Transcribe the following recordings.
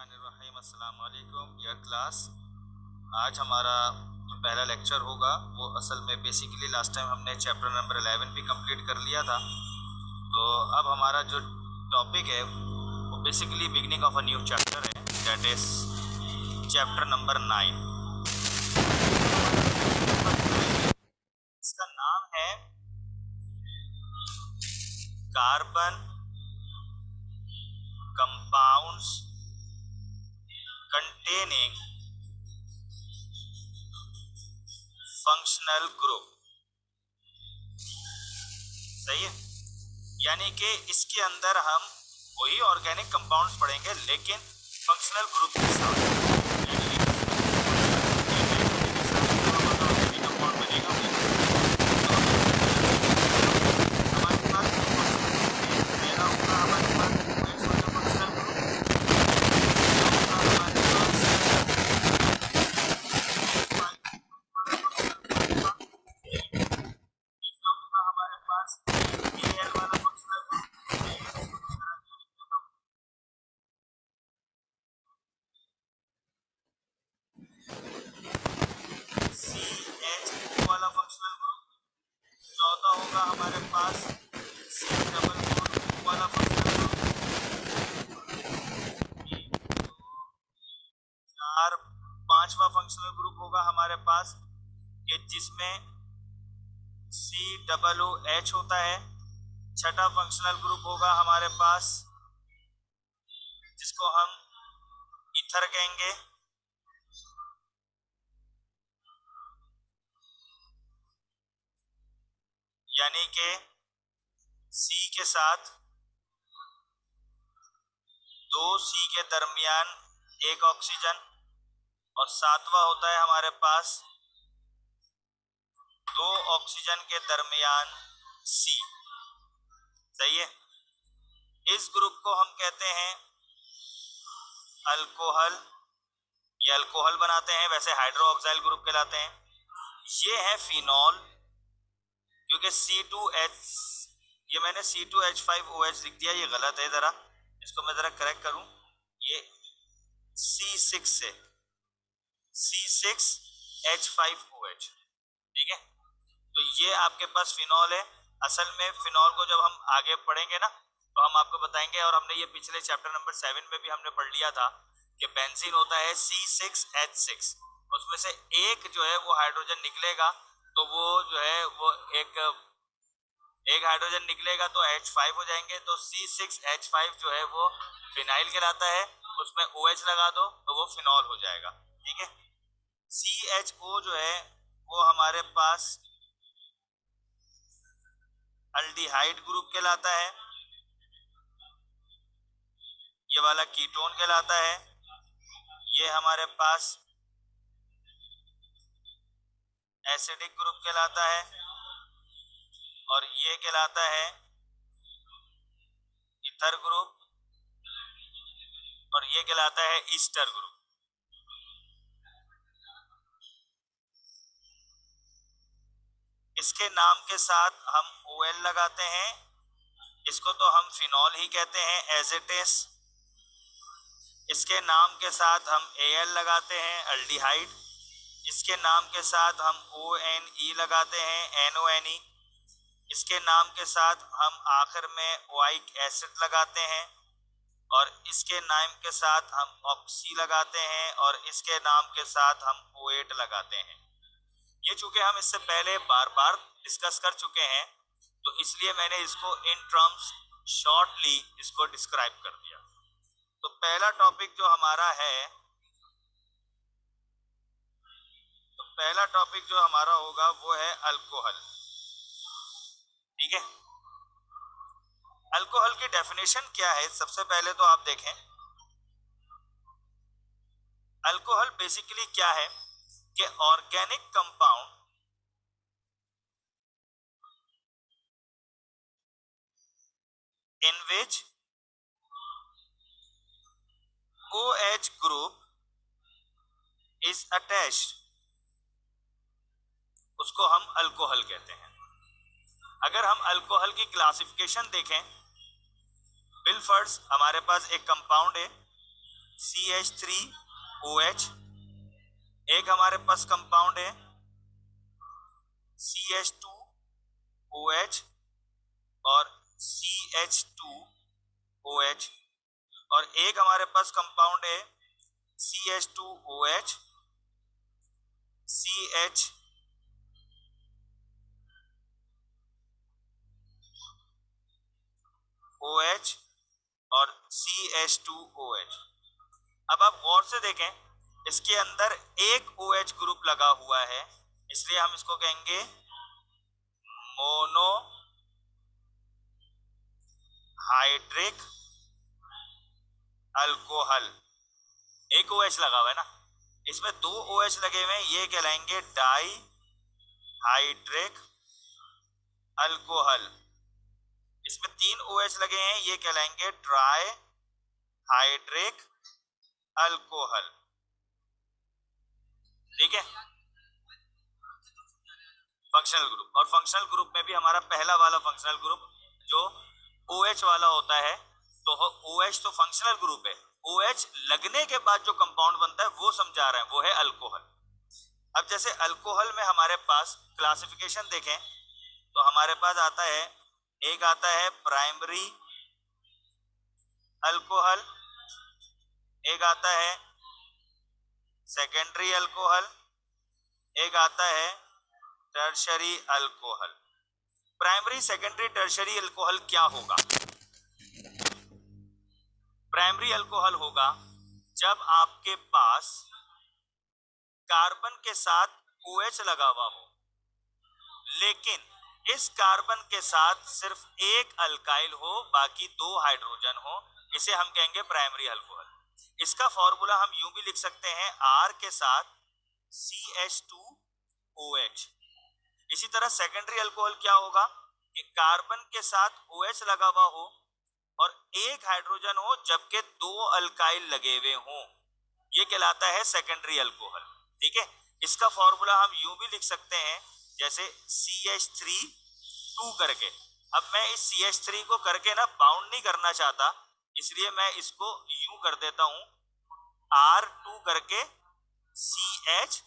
बिस्मिल्लाहिर्रहमानिर्रहीम। अस्सलाम वालेकुम डियर क्लास। आज हमारा जो पहला लेक्चर होगा वो असल में बेसिकली लास्ट टाइम हमने चैप्टर नंबर 11 भी कंप्लीट कर लिया था। तो अब हमारा जो टॉपिक है वो basically beginning of a new chapter है, दैट इज चैप्टर नंबर 9। इसका नाम है carbon compounds containing functional group. सही है, यानी कि इसके अंदर हम वही ऑर्गेनिक कंपाउंड्स पढ़ेंगे लेकिन फंक्शनल ग्रुप के साथ। चौथा होगा हमारे पास सी डबल बॉन्ड वाला फंक्शनल ग्रुप। चार पांचवा फंक्शनल ग्रुप होगा हमारे पास कि जिसमें सी डबल ओ एच होता है। छठा फंक्शनल ग्रुप होगा हमारे पास जिसको हम ईथर कहेंगे। यानी कि सी के साथ दो सी के दरमियान एक ऑक्सीजन, और सातवां होता है हमारे पास दो ऑक्सीजन के दरमियान सी। सही है, इस ग्रुप को हम कहते हैं अल्कोहल। ये अल्कोहल बनाते हैं, वैसे हाइड्रोक्साइल ग्रुप कहलाते हैं। ये है फिनॉल, क्योंकि C2H, ये मैंने C2H5OH लिख दिया, ये गलत है, जरा इसको मैं जरा करेक्ट करूं। ये C6 से C6H5OH, ठीक है। तो ये आपके पास फिनॉल है। असल में फिनॉल को जब हम आगे पढ़ेंगे ना तो हम आपको बताएंगे, और हमने ये पिछले चैप्टर नंबर 7 में भी हमने पढ़ लिया था कि बेंजीन होता है C6H6। उसमें से एक जो है वो हाइड्रोजन निकलेगा, तो वो जो है वो एक हाइड्रोजन निकलेगा तो H5 हो जाएंगे, तो C6H5 जो है वो फिनाइल कहलाता है। उसमें OH लगा दो तो वो फिनॉल हो जाएगा, ठीक है। CHO जो है वो हमारे पास अल्डिहाइड ग्रुप कहलाता है। ये वाला कीटोन कहलाता है। ये हमारे पास एसिडिक ग्रुप कहलाता है, और ये कहलाता है ईथर ग्रुप, और ये कहलाता है ईस्टर ग्रुप। इसके नाम के साथ हम OL लगाते हैं, इसको तो हम फिनॉल ही कहते हैं एज इट इज। इसके नाम के साथ हम Al लगाते हैं अल्डिहाइड। इसके नाम के साथ हम ONE लगाते हैं NONE। इसके नाम के साथ हम आखिर में ओइक एसिड लगाते हैं, और इसके नाम के साथ हम ऑक्सी लगाते हैं, और इसके नाम के साथ हम O8 लगाते हैं। ये चूंकि हम इससे पहले बार बार डिस्कस कर चुके हैं तो इसलिए मैंने इसको इन टर्म्स शॉर्टली इसको डिस्क्राइब कर दिया। तो पहला टॉपिक जो हमारा है, तो पहला टॉपिक जो हमारा होगा वो है अल्कोहल, ठीक है। अल्कोहल की डेफिनेशन क्या है, सबसे पहले तो आप देखें अल्कोहल बेसिकली क्या है कि organic compound in which OH group is attached, उसको हम अल्कोहल कहते हैं। अगर हम अल्कोहल की क्लासिफिकेशन देखें, बिलफर्ड्स हमारे पास एक कंपाउंड है CH3OH, एक हमारे पास कंपाउंड है CH2OH और CH2OH, और एक हमारे पास कंपाउंड है CH2OH, CHOH और CH2OH। अब आप गौर से देखें, इसके अंदर एक OH ग्रुप लगा हुआ है, इसलिए हम इसको कहेंगे मोनो हाइड्रिक अल्कोहल। एक OH लगा हुआ है ना, इसमें दो OH लगे हुए हैं, ये कहलाएंगे डाई हाइड्रिक अल्कोहल। इसमें तीन OH लगे हैं, ये कहलाएंगे ट्राई हाइड्रिक अल्कोहल। ठीक है, फंक्शनल ग्रुप। और फंक्शनल ग्रुप में भी हमारा पहला वाला फंक्शनल ग्रुप जो OH वाला होता है, तो OH तो फंक्शनल ग्रुप है, OH लगने के बाद जो कंपाउंड बनता है वो समझा रहे हैं, वो है अल्कोहल। अब जैसे अल्कोहल में हमारे पास क्लासिफिकेशन देखें तो हमारे पास आता है, एक आता है प्राइमरी अल्कोहल, एक आता है सेकेंडरी अल्कोहल, एक आता है tertiary alcohol. Primary secondary tertiary alcohol क्या होगा? प्राइमरी अल्कोहल होगा जब आपके पास कार्बन के साथ OH लगा हुआ हो, लेकिन इस कार्बन के साथ सिर्फ एक अल्काइल हो, बाकी दो हाइड्रोजन हो, इसे हम कहेंगे प्राइमरी अल्कोहल। इसका फॉर्मूला हम यूं भी लिख सकते हैं, R के साथ CH2OH। इसी तरह सेकेंडरी अल्कोहल क्या होगा कि कार्बन के साथ OH लगा हुआ हो और एक हाइड्रोजन हो, जबकि दो अल्काइल लगे हुए हों, ये कहलाता है सेकेंडरी अल्कोहल। ठीक है, इसका फॉर्मूला हम यूं भी लिख सकते हैं, जैसे CH3 करके। अब मैं इस CH3 को करके ना बाउंड नहीं करना चाहता, इसलिए मैं इसको यूं कर देता हूं, R2 करके CH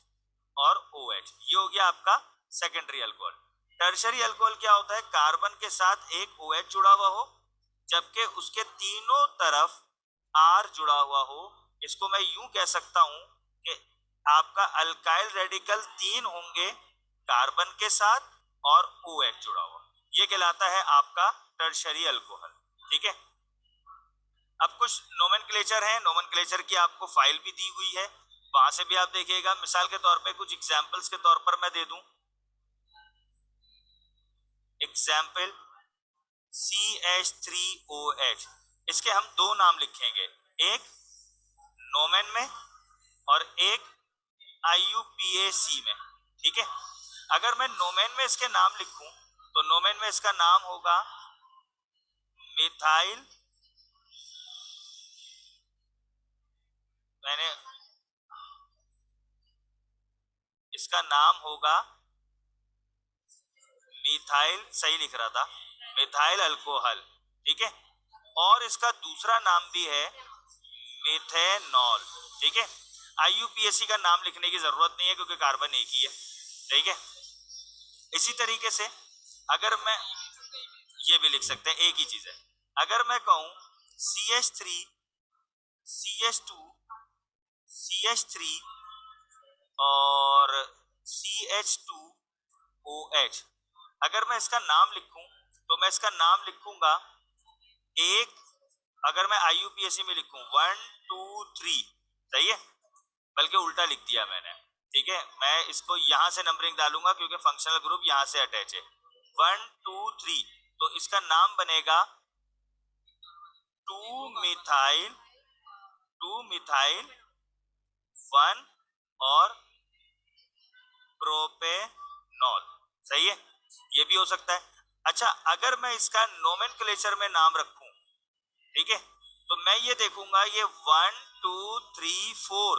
और OH, ये हो गया आपका सेकेंडरी अल्कोहल। टर्शरी अल्कोहल क्या होता है? कार्बन के साथ एक OH जुड़ा हुआ हो, जबकि उसके तीनों तरफ R जुड़ा हुआ हो। इसको मैं यूं कह सकता हूं कि आपका अल्काइल रेडिकल तीन होंगे कार्बन के साथ और OH जुड़ा हुआ, ये कहलाता है आपका टर्शरी अल्कोहल। ठीक है, अब कुछ नोमेनक्लेचर है, नोमेनक्लेचर की आपको फाइल भी दी हुई है, वहां से भी आप देखिएगा। मिसाल के तौर पे कुछ एग्जाम्पल्स के तौर पर मैं दे दूं, एग्जाम्पल CH3OH, इसके हम दो नाम लिखेंगे, एक नोमेन में और एक IUPAC में। ठीक है, अगर मैं नोमेन में इसके नाम लिखूं तो नोमेन में इसका नाम होगा मिथाइल, मैंने इसका नाम होगा मिथाइल, सही लिख रहा था, मिथाइल अल्कोहल। ठीक है, और इसका दूसरा नाम भी है मिथेनॉल। ठीक है, IUPAC का नाम लिखने की जरूरत नहीं है क्योंकि कार्बन एक ही है। ठीक है, इसी तरीके से अगर मैं ये भी लिख सकते हैं, एक ही चीज है। अगर मैं कहूं CH3 CH2 CH3 और CH2OH, अगर मैं इसका नाम लिखूं तो मैं इसका नाम लिखूंगा एक, अगर मैं IUPAC में लिखूं 1 2 3, सही है, बल्कि उल्टा लिख दिया मैंने। ठीक है, मैं इसको यहां से नंबरिंग डालूंगा क्योंकि फंक्शनल ग्रुप यहां से अटैच है, 1 2 3, तो इसका नाम बनेगा 2 मिथाइल 1 और प्रोपेनॉल। सही है, ये भी हो सकता है। अच्छा, अगर मैं इसका नोमेनक्लेचर में नाम रखूं, ठीक है, तो मैं ये देखूंगा ये 1 2 3 4,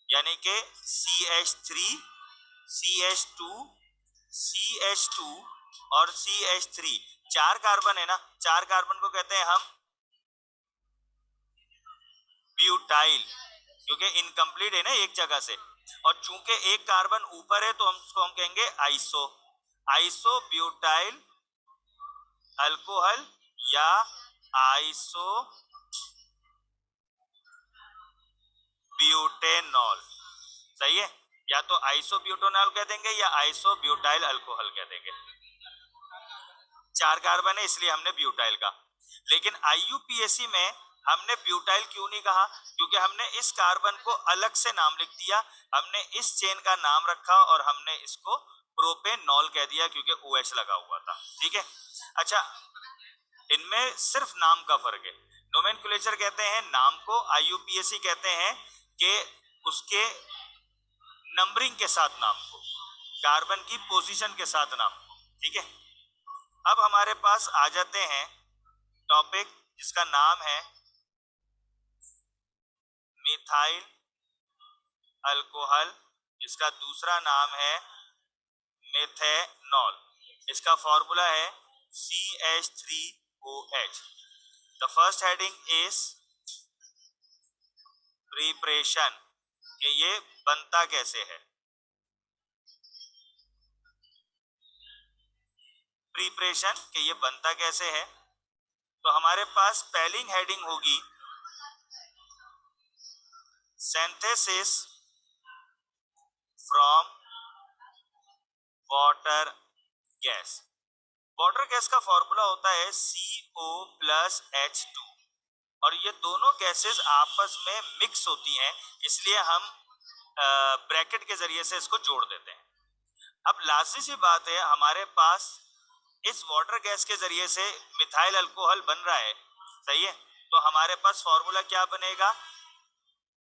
यानी कि CH3 CH2 CH2 और CH3, चार कार्बन है ना, चार कार्बन को कहते हैं हम ब्यूटाइल, क्योंकि इनकम्प्लीट है ना एक जगह से, और चूंकि एक कार्बन ऊपर है तो हम उसको हम कहेंगे आइसो, आइसो ब्यूटाइल अल्कोहल या आइसो ब्यूटेनॉल। सही है, या तो आइसो ब्यूटेनॉल कह देंगे या आइसो ब्यूटाइल अल्कोहल कह देंगे। 4 कार्बन है इसलिए हमने ब्यूटाइल का। लेकिन आईयूपीएसी में हमने ब्यूटाइल क्यों नहीं कहा, क्योंकि हमने इस कार्बन को अलग से नाम लिख दिया, हमने इस चेन का नाम रखा और हमने इसको प्रोपेनॉल कह दिया क्योंकि OH लगा हुआ था। ठीक है, अच्छा इनमें सिर्फ नाम का फर्क है। नोमेनक्लेचर कहते हैं नाम को, आईयूपीएसी कहते हैं कि उसके नंबरिंग के साथ नाम को, कार्बन की पोजीशन के साथ नाम को। ठीक है, अब हमारे पास आ जाते हैं टॉपिक जिसका नाम है मिथाइल अल्कोहल, जिसका दूसरा नाम है मेथेनॉल। इसका फॉर्मूला है CH3OH। The first heading is preparation, कि ये बनता कैसे है। प्रिपरेशन कि ये बनता कैसे है, तो हमारे पास पहली हेडिंग होगी synthesis from water gas. Water gas का फॉर्मूला होता है CO+H2, और ये दोनों गैसेस आपस में मिक्स होती हैं, इसलिए हम ब्रैकेट के जरिए से इसको जोड़ देते हैं। अब लाजमी सी बात है, हमारे पास इस वाटर गैस के जरिए से मिथाइल अल्कोहल बन रहा है। सही है, तो हमारे पास फॉर्मूला क्या बनेगा,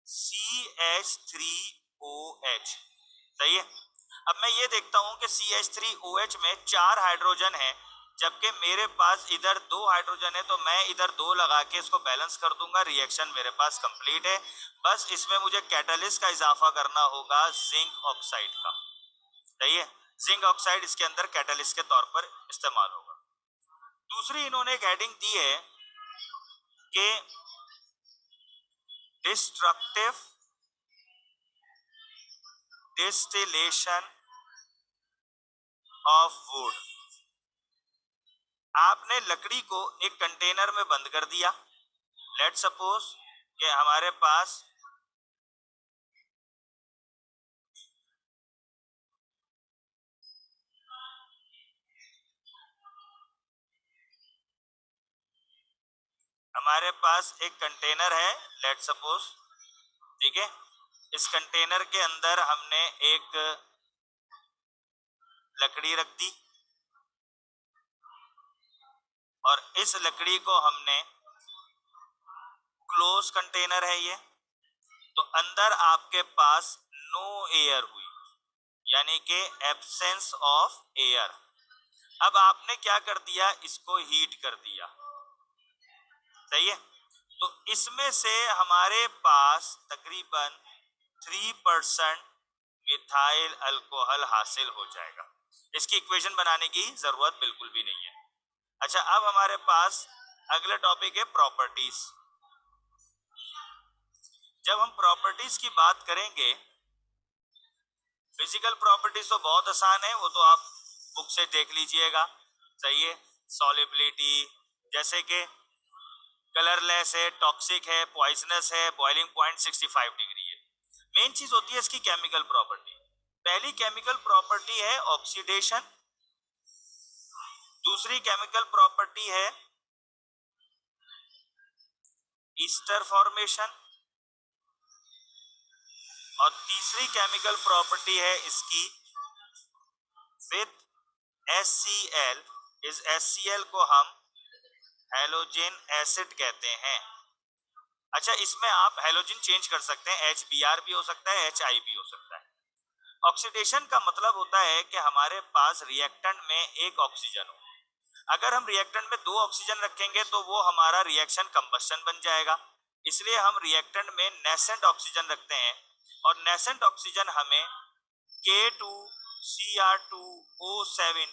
CH3OH। सही है, अब मैं ये देखता हूं कि CH3OH में 4 हाइड्रोजन है, जबकि मेरे पास इधर 2 हाइड्रोजन है, तो मैं इधर 2 लगा के इसको बैलेंस कर दूंगा। रिएक्शन मेरे पास कंप्लीट है, बस इसमें मुझे कैटलिस्ट का इजाफा करना होगा जिंक ऑक्साइड का। सही है, जिंक ऑक्साइड इसके अंदर कैटलिस्ट के तौर पर इस्तेमाल होगा। दूसरी इन्होंने एक हेडिंग दी है कि डिस्ट्रक्टिव डिस्टिलेशन ऑफ वुड। आपने लकड़ी को एक कंटेनर में बंद कर दिया। लेट सपोज कि हमारे पास एक कंटेनर है, लेट सपोज। ठीक है, इस कंटेनर के अंदर हमने एक लकड़ी रख दी, और इस लकड़ी को हमने क्लोज कंटेनर है ये, तो अंदर आपके पास नो एयर हुई, यानी कि एब्सेंस ऑफ एयर। अब आपने क्या कर दिया, इसको हीट कर दिया। सही है, तो इसमें से हमारे पास तकरीबन 3% मिथाइल अल्कोहल हासिल हो जाएगा। इसकी इक्वेशन बनाने की जरूरत बिल्कुल भी नहीं है। अच्छा, अब हमारे पास अगला टॉपिक है प्रॉपर्टीज। जब हम प्रॉपर्टीज की बात करेंगे, फिजिकल प्रॉपर्टीज तो बहुत आसान है, वो तो आप बुक से देख लीजिएगा। सही है, सॉलिबिलिटी, जैसे कि कलरलेस है, टॉक्सिक है, पॉइजनस है, बॉइलिंग पॉइंट 65 डिग्री है। मेन चीज होती है इसकी केमिकल प्रॉपर्टी। पहली केमिकल प्रॉपर्टी है ऑक्सीडेशन, दूसरी केमिकल प्रॉपर्टी है ईस्टर फॉर्मेशन, और तीसरी केमिकल प्रॉपर्टी है इसकी विद HCl। इस HCl को हम हेलोजन एसिड कहते हैं। अच्छा, इसमें आप हेलोजन चेंज कर सकते हैं, HBr भी हो सकता है, HI भी हो सकता है। ऑक्सीडेशन का मतलब होता है कि हमारे पास रिएक्टेंट में एक ऑक्सीजन हो। अगर हम रिएक्टेंट में 2 ऑक्सीजन रखेंगे तो वो हमारा रिएक्शन कंबस्शन बन जाएगा, इसलिए हम रिएक्टेंट में नेसेंट ऑक्सीजन रखते हैं, और नेसेंट ऑक्सीजन हमें K2Cr2O7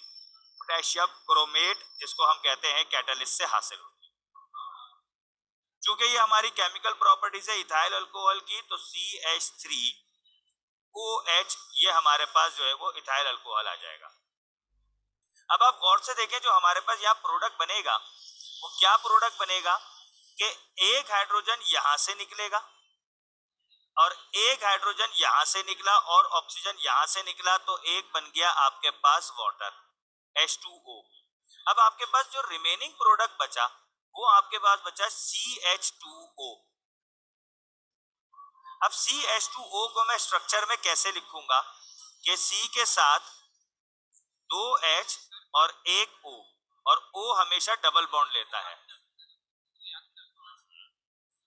पोटेशियम क्रोमेट, जिसको हम कहते हैं कैटलिस्ट, से हासिल होती है। चूंकि ये हमारी केमिकल प्रॉपर्टीज है इथाइल अल्कोहल की, तो CH3OH ये हमारे पास जो है वो इथाइल अल्कोहल आ जाएगा। अब आप गौर से देखें, जो हमारे पास यहाँ प्रोडक्ट बनेगा वो क्या प्रोडक्ट बनेगा कि एक हाइड्रोजन यहां से निकलेगा और एक हाइड्रोजन यहां से निकला और ऑक्सीजन यहां से निकला, तो एक बन गया आपके पास वाटर H2O। अब आपके पास जो रिमेनिंग प्रोडक्ट बचा वो आपके पास बचा CH2O। अब CH2O को मैं स्ट्रक्चर में कैसे लिखूंगा कि C के साथ 2H और एक O, और O हमेशा डबल बॉन्ड लेता है,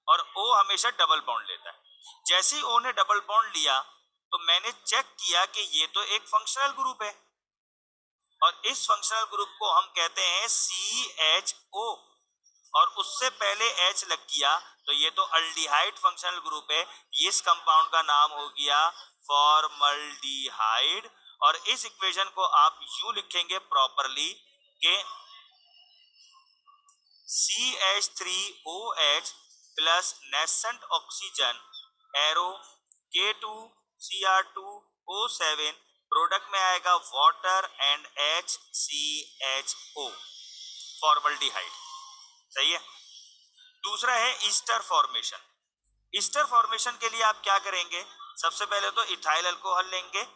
और O हमेशा डबल बॉन्ड लेता है। जैसे ही O ने डबल बॉन्ड लिया तो मैंने चेक किया कि ये तो एक फंक्शनल ग्रुप है, और इस फंक्शनल ग्रुप को हम कहते हैं CHO, और उससे पहले H लग गया तो ये तो अल्डिहाइड फंक्शनल ग्रुप है। इस कंपाउंड का नाम हो गया फॉर्मल्डिहाइड। और इस इक्वेशन को आप यूं लिखेंगे प्रॉपरली कि CH3OH plus nascent oxygen arrow K2Cr2O7, product में आएगा वाटर एंड HCHO, फॉर्मल्डिहाइड। सही है। दूसरा है ईस्टर फॉर्मेशन। ईस्टर फॉर्मेशन के लिए आप क्या करेंगे, सबसे पहले तो इथाइल अल्कोहल लेंगे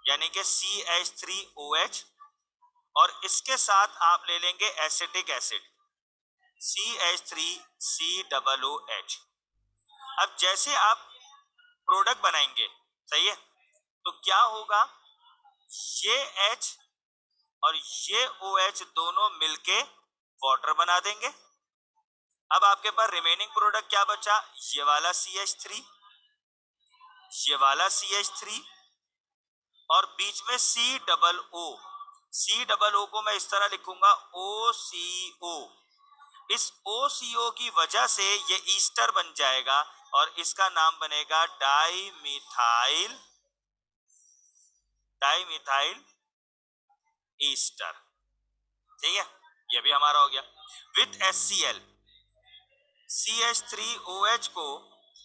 यानी कि CH3OH, और इसके साथ आप ले लेंगे एसिटिक एसिड CH3COOH। अब जैसे आप प्रोडक्ट बनाएंगे, सही है, तो क्या होगा, ये H और ये OH दोनों मिलके वाटर बना देंगे। अब आपके पास रिमेनिंग प्रोडक्ट क्या बचा, ये वाला CH3, ये वाला CH3, और बीच में C को मैं इस तरह लिखूंगा OCO। इस OCO की वजह से ये ईस्टर बन जाएगा और इसका नाम बनेगा डाइमिथाइल ईस्टर। ठीक है, ये भी हमारा हो गया। विथ HCl, CH3OH को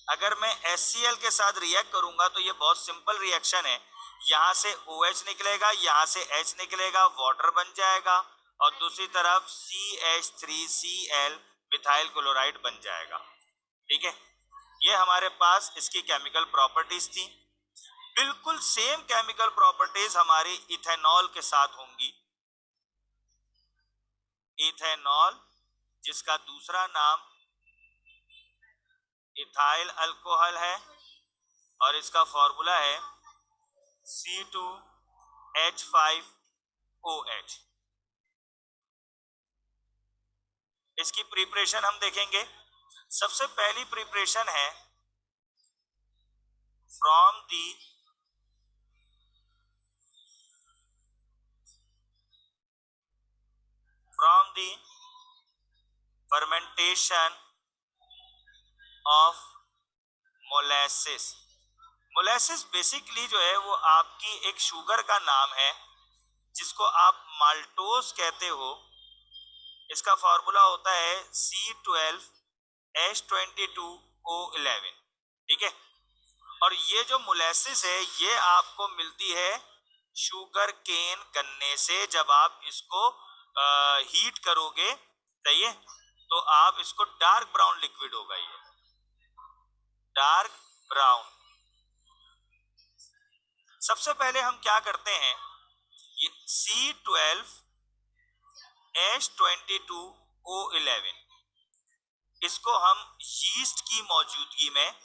अगर मैं HCl के साथ रिएक्ट करूंगा तो ये बहुत सिंपल रिएक्शन है। यहां से OH निकलेगा, यहां से H निकलेगा, वाटर बन जाएगा, और दूसरी तरफ CH3Cl मिथाइल क्लोराइड बन जाएगा। ठीक है, ये हमारे पास इसकी केमिकल प्रॉपर्टीज थी। बिल्कुल सेम केमिकल प्रॉपर्टीज हमारी इथेनॉल के साथ होंगी। इथेनॉल, जिसका दूसरा नाम इथाइल अल्कोहल है, और इसका फॉर्मूला है C2H5OH। इसकी प्रिपरेशन हम देखेंगे। सबसे पहली प्रिपरेशन है from the fermentation of molasses. Molasses basically जो है वो आपकी एक शुगर का नाम है जिसको आप माल्टोज कहते हो। इसका फॉर्मूला होता है C12H22O11। ठीक है, और ये जो मोलेसिस है ये आपको मिलती है शुगर केन गन्ने से। जब आप इसको हीट करोगे, सही है, तो आप इसको डार्क ब्राउन लिक्विड होगा, ये डार्क ब्राउन। सबसे पहले हम क्या करते हैं, ये C12H22O11 इसको हम यीस्ट की मौजूदगी में,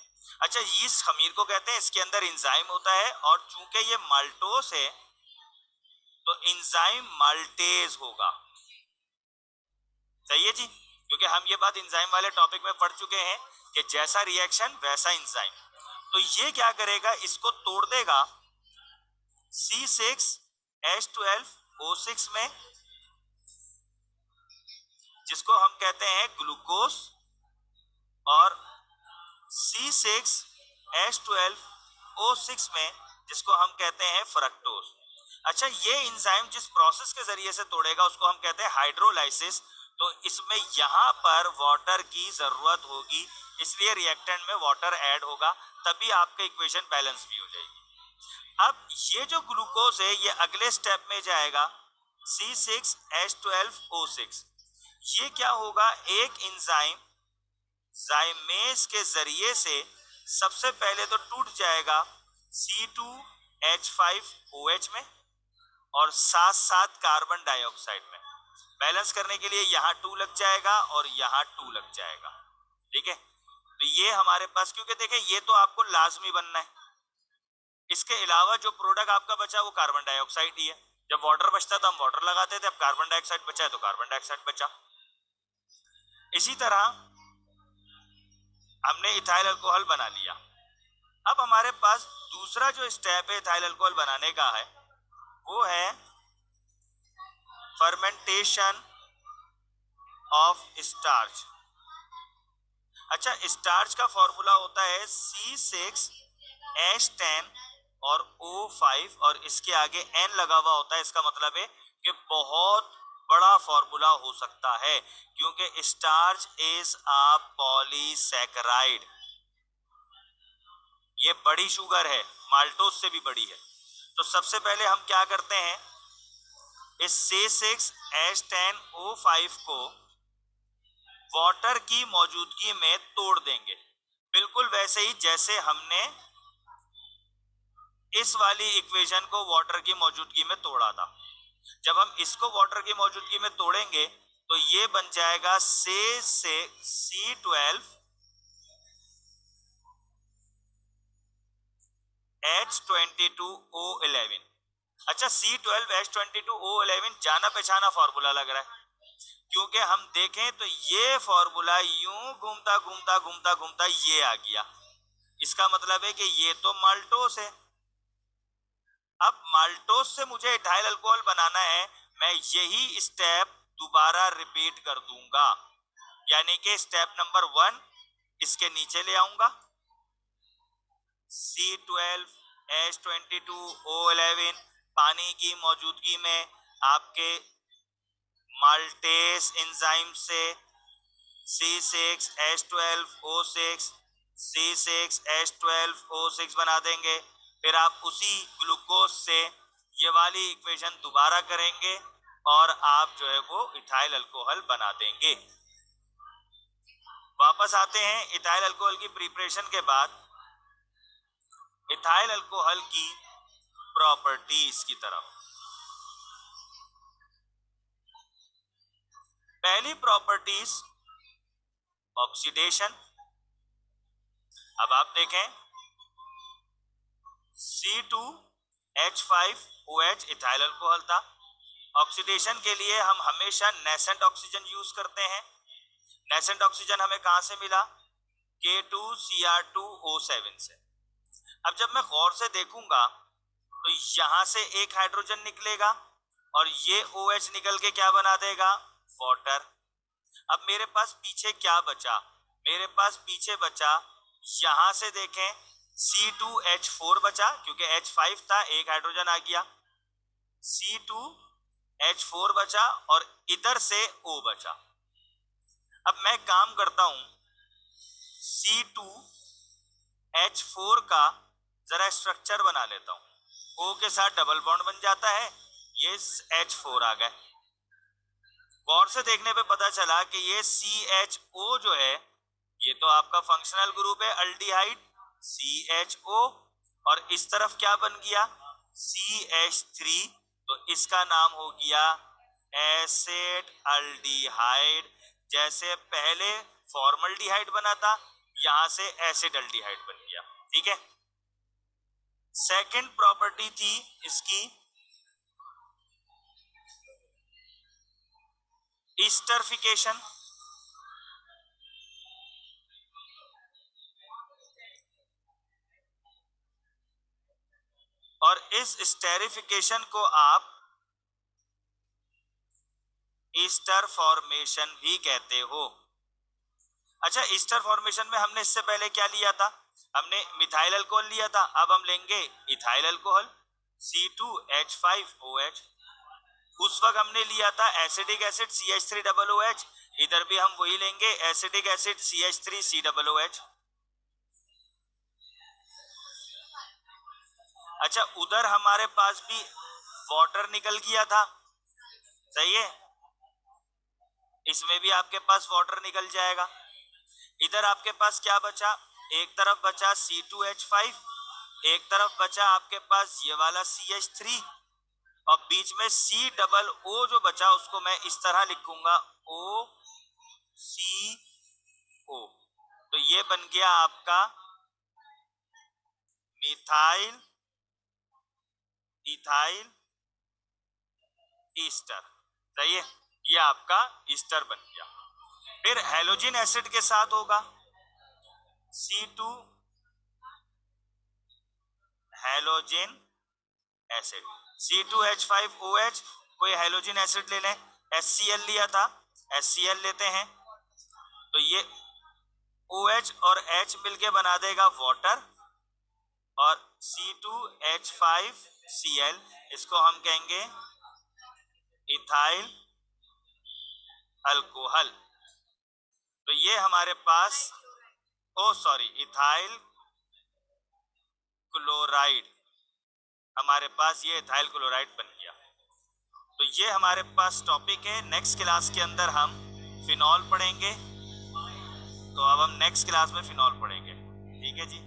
अच्छा यीस्ट खमीर को कहते हैं, इसके अंदर इंजाइम होता है, और चूंकि ये माल्टोस है तो इंजाइम माल्टेज होगा। सही है जी, क्योंकि हम ये बात इंजाइम वाले टॉपिक में पढ़ चुके हैं कि जैसा रिएक्शन वैसा इंजाइम। तो ये क्या करेगा, इसको तोड़ देगा C6H12O6 में, जिसको हम कहते हैं ग्लूकोज, और C6H12O6 में जिसको हम कहते हैं फ्रक्टोज। अच्छा, ये इंजाइम जिस प्रोसेस के जरिए से तोड़ेगा उसको हम कहते हैं हाइड्रोलाइसिस। तो इसमें यहाँ पर वाटर की जरूरत होगी, इसलिए रिएक्टेंट में वाटर ऐड होगा, तभी आपका इक्वेशन बैलेंस भी हो जाएगी। अब ये जो ग्लूकोज है ये अगले स्टेप में जाएगा C6H12O6। ये क्या होगा, एक एंजाइम जाइमेज के जरिए से सबसे पहले तो टूट जाएगा C2H5OH में और साथ साथ कार्बन डाइऑक्साइड में। बैलेंस करने के लिए यहाँ 2 लग जाएगा और यहाँ 2 लग जाएगा, ठीक है। तो ये हमारे पास, क्योंकि देखें ये तो आपको लाजमी बनना है, इसके अलावा जो प्रोडक्ट आपका बचा वो कार्बन डाइऑक्साइड ही है। जब वाटर बचता तो हम वाटर लगाते थे, अब कार्बन डाइऑक्साइड बचा है तो कार्बन डाइऑक्साइड बचा। इसी तरह हमने इथाइल अल्कोहल बना लिया। अब हमारे पास दूसरा जो स्टेप है इथाइल अल्कोहल बनाने का है वो है फर्मेंटेशन ऑफ स्टार्च। अच्छा, स्टार्च का फॉर्मूला होता है C6H10 और O5 और इसके आगे N लगा हुआ होता है। इसका मतलब है कि बहुत बड़ा फॉर्मूला हो सकता है, क्योंकि स्टार्च इज अ पॉलीसैकेराइड। ये बड़ी शुगर है, माल्टोज से भी बड़ी है। तो सबसे पहले हम क्या करते हैं, इस C6H10O5 को वाटर की मौजूदगी में तोड़ देंगे, बिल्कुल वैसे ही जैसे हमने इस वाली इक्वेशन को वाटर की मौजूदगी में तोड़ा था। जब हम इसको वाटर की मौजूदगी में तोड़ेंगे तो ये बन जाएगा से C12H22O11। अच्छा, C12H22O11 जाना पहचाना फॉर्मूला लग रहा है, क्योंकि हम देखें तो ये फॉर्मूला यूं घूमता घूमता घूमता घूमता ये आ गया। इसका मतलब है कि ये तो माल्टोस है। अब माल्टोस से मुझे इथाइल अल्कोहल बनाना है, मैं यही स्टेप दोबारा रिपीट कर दूंगा, यानी कि स्टेप नंबर 1 इसके नीचे ले आऊंगा, C12H22O11 पानी की मौजूदगी में आपके माल्टेस एंजाइम से C6H12O6 बना देंगे। फिर आप उसी ग्लूकोज से ये वाली इक्वेशन दोबारा करेंगे और आप जो है वो इथाइल अल्कोहल बना देंगे। वापस आते हैं इथाइल अल्कोहल की प्रिपरेशन के बाद इथाइल अल्कोहल की प्रॉपर्टीज की तरफ। पहली प्रॉपर्टीज ऑक्सीडेशन। अब आप देखें C2H5OH इथाइल अल्कोहल था। ऑक्सीडेशन के लिए हम हमेशा नेसेंट ऑक्सीजन यूज करते हैं। नेसेंट ऑक्सीजन हमें कहां से मिला, K2Cr2O7 से। अब जब मैं गौर से देखूंगा तो यहां से एक हाइड्रोजन निकलेगा और ये OH निकल के क्या बना देगा, वाटर। अब मेरे पास पीछे क्या बचा, मेरे पास पीछे बचा, यहां से देखें C2H4 बचा, क्योंकि H5 था, एक हाइड्रोजन आ गया, C2H4 बचा और इधर से O बचा। अब मैं काम करता हूं, C2H4 का जरा स्ट्रक्चर बना लेता हूं, O के साथ डबल बॉन्ड बन जाता है, ये H4 आ गए। गौर से देखने पे पता चला कि ये CHO जो है ये तो आपका फंक्शनल ग्रुप है अल्डिहाइड CHO, और इस तरफ क्या बन गया CH3, तो इसका नाम हो गया एसिड अल्डिहाइड। जैसे पहले फॉर्मल्डिहाइड बना था, यहां से एसिड अल्डिहाइड बन गया, ठीक है। सेकंड प्रॉपर्टी थी इसकी ईस्टरिफिकेशन। और इस स्टेरिफिकेशन को आप ईस्टर फॉर्मेशन भी कहते हो। अच्छा, ईस्टर फॉर्मेशन में हमने इससे पहले क्या लिया था, हमने मिथाइल अल्कोहल लिया था। अब हम लेंगे इथाइल अल्कोहल C2H5OH। उस वक्त हमने लिया था एसिडिक एसिड CH3OOH, इधर भी हम वही लेंगे एसिडिक एसिड CH3COOH। अच्छा, उधर हमारे पास भी वाटर निकल गया था, सही है, इसमें भी आपके पास वाटर निकल जाएगा। इधर आपके पास क्या बचा, एक तरफ बचा C2H5, एक तरफ बचा आपके पास ये वाला CH3, और बीच में COO जो बचा उसको मैं इस तरह लिखूंगा OCO। तो ये बन गया आपका मिथाइल इथाइल ईस्टर, सही है, ये आपका ईस्टर बन गया। फिर हेलोजन एसिड के साथ होगा C2 हेलोजन एसिड, C2H5OH, कोई हेलोजन एसिड ले लें, HCl लिया था, HCl लेते हैं, तो ये OH और H मिलके बना देगा वाटर, और C2H5Cl, इसको हम कहेंगे इथाइल अल्कोहल। तो ये हमारे पास इथाइल क्लोराइड, हमारे पास ये इथाइल क्लोराइड बन गया। तो ये हमारे पास टॉपिक है। नेक्स्ट क्लास के अंदर हम फिनॉल पढ़ेंगे, तो अब हम नेक्स्ट क्लास में फिनॉल पढ़ेंगे, ठीक है जी।